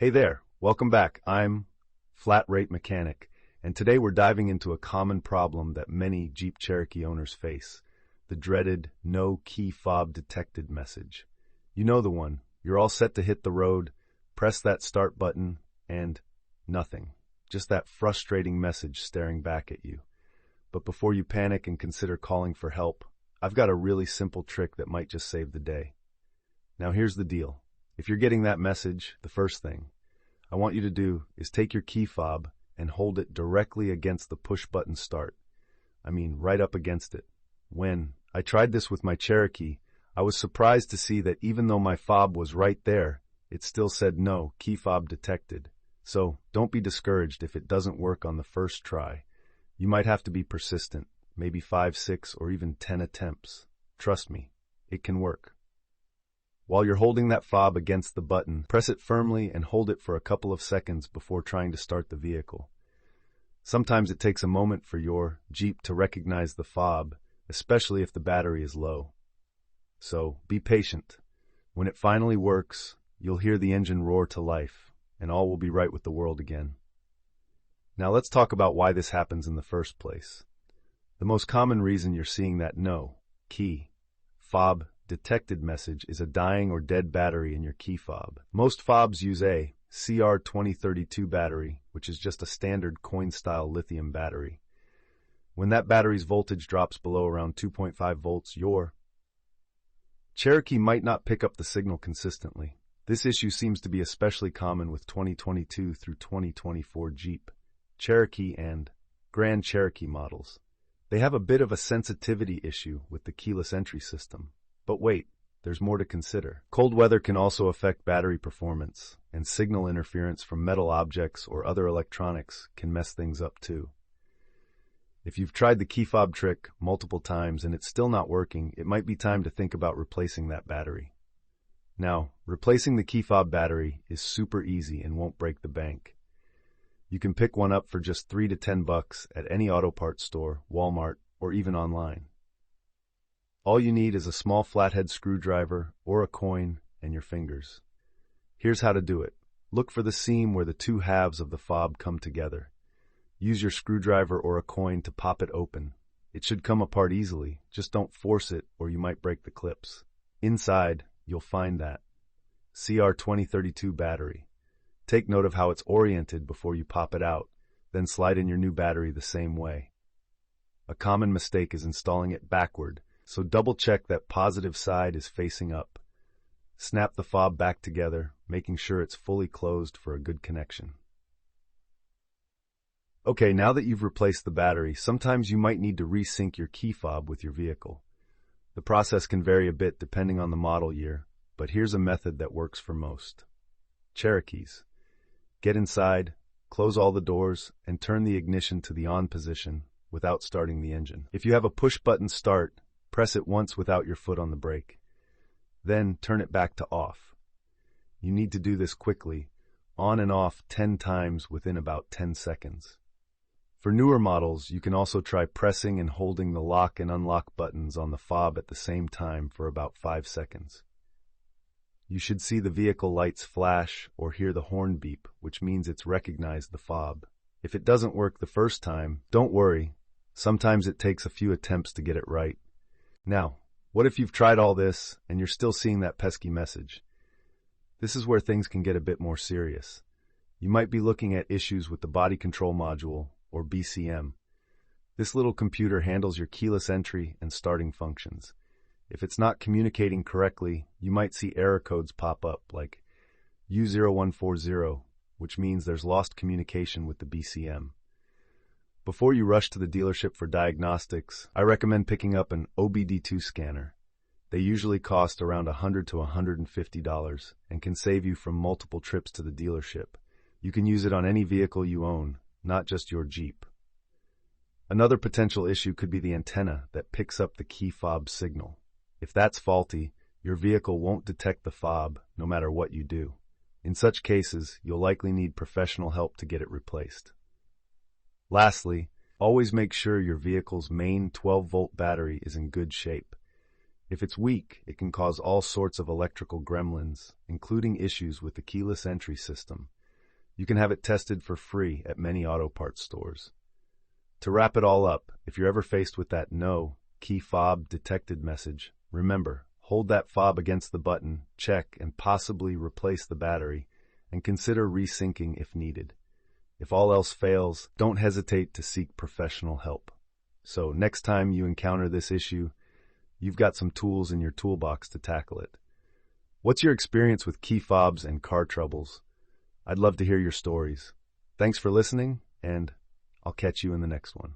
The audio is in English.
Hey there, welcome back. I'm Flat Rate Mechanic, and today we're diving into a common problem that many Jeep Cherokee owners face, the dreaded "No Key Fob Detected" message. You know the one. You're all set to hit the road, press that start button, and nothing. Just that frustrating message staring back at you. But before you panic and consider calling for help, I've got a really simple trick that might just save the day. Now here's the deal. If you're getting that message, the first thing I want you to do is take your key fob and hold it directly against the push button start. I mean, right up against it. When I tried this with my Cherokee, I was surprised to see that even though my fob was right there, it still said "No Key Fob Detected." So don't be discouraged if it doesn't work on the first try. You might have to be persistent, maybe 5, 6, or even 10 attempts. Trust me, it can work. While you're holding that fob against the button, press it firmly and hold it for a couple of seconds before trying to start the vehicle. Sometimes it takes a moment for your Jeep to recognize the fob, especially if the battery is low. So be patient. When it finally works, you'll hear the engine roar to life, and all will be right with the world again. Now let's talk about why this happens in the first place. The most common reason you're seeing that "No Key Fob Detected" message is a dying or dead battery in your key fob. Most fobs use a CR2032 battery, which is just a standard coin-style lithium battery. When that battery's voltage drops below around 2.5 volts, your Cherokee might not pick up the signal consistently. This issue seems to be especially common with 2022 through 2024 Jeep Cherokee and Grand Cherokee models. They have a bit of a sensitivity issue with the keyless entry system. But wait, there's more to consider. Cold weather can also affect battery performance, and signal interference from metal objects or other electronics can mess things up too. If you've tried the key fob trick multiple times and it's still not working, it might be time to think about replacing that battery. Now, replacing the key fob battery is super easy and won't break the bank. You can pick one up for just $3 to $10 at any auto parts store, Walmart, or even online. All you need is a small flathead screwdriver or a coin and your fingers. Here's how to do it. Look for the seam where the two halves of the fob come together. Use your screwdriver or a coin to pop it open. It should come apart easily, just don't force it or you might break the clips. Inside, you'll find that CR2032 battery. Take note of how it's oriented before you pop it out, then slide in your new battery the same way. A common mistake is installing it backward, so double-check that positive side is facing up. Snap the fob back together, making sure it's fully closed for a good connection. Okay, now that you've replaced the battery, sometimes you might need to resync your key fob with your vehicle. The process can vary a bit depending on the model year, but here's a method that works for most. Cherokees. Get inside, close all the doors, and turn the ignition to the on position without starting the engine. If you have a push-button start, press it once without your foot on the brake. Then turn it back to off. You need to do this quickly, on and off 10 times within about 10 seconds. For newer models, you can also try pressing and holding the lock and unlock buttons on the fob at the same time for about 5 seconds. You should see the vehicle lights flash or hear the horn beep, which means it's recognized the fob. If it doesn't work the first time, don't worry. Sometimes it takes a few attempts to get it right. Now, what if you've tried all this and you're still seeing that pesky message? This is where things can get a bit more serious. You might be looking at issues with the body control module, or BCM. This little computer handles your keyless entry and starting functions. If it's not communicating correctly, you might see error codes pop up like U0140, which means there's lost communication with the BCM. Before you rush to the dealership for diagnostics, I recommend picking up an OBD2 scanner. They usually cost around $100 to $150 and can save you from multiple trips to the dealership. You can use it on any vehicle you own, not just your Jeep. Another potential issue could be the antenna that picks up the key fob signal. If that's faulty, your vehicle won't detect the fob no matter what you do. In such cases, you'll likely need professional help to get it replaced. Lastly, always make sure your vehicle's main 12-volt battery is in good shape. If it's weak, it can cause all sorts of electrical gremlins, including issues with the keyless entry system. You can have it tested for free at many auto parts stores. To wrap it all up, if you're ever faced with that "No Key Fob Detected" message, remember, hold that fob against the button, check and possibly replace the battery, and consider resyncing if needed. If all else fails, don't hesitate to seek professional help. So next time you encounter this issue, you've got some tools in your toolbox to tackle it. What's your experience with key fobs and car troubles? I'd love to hear your stories. Thanks for listening, and I'll catch you in the next one.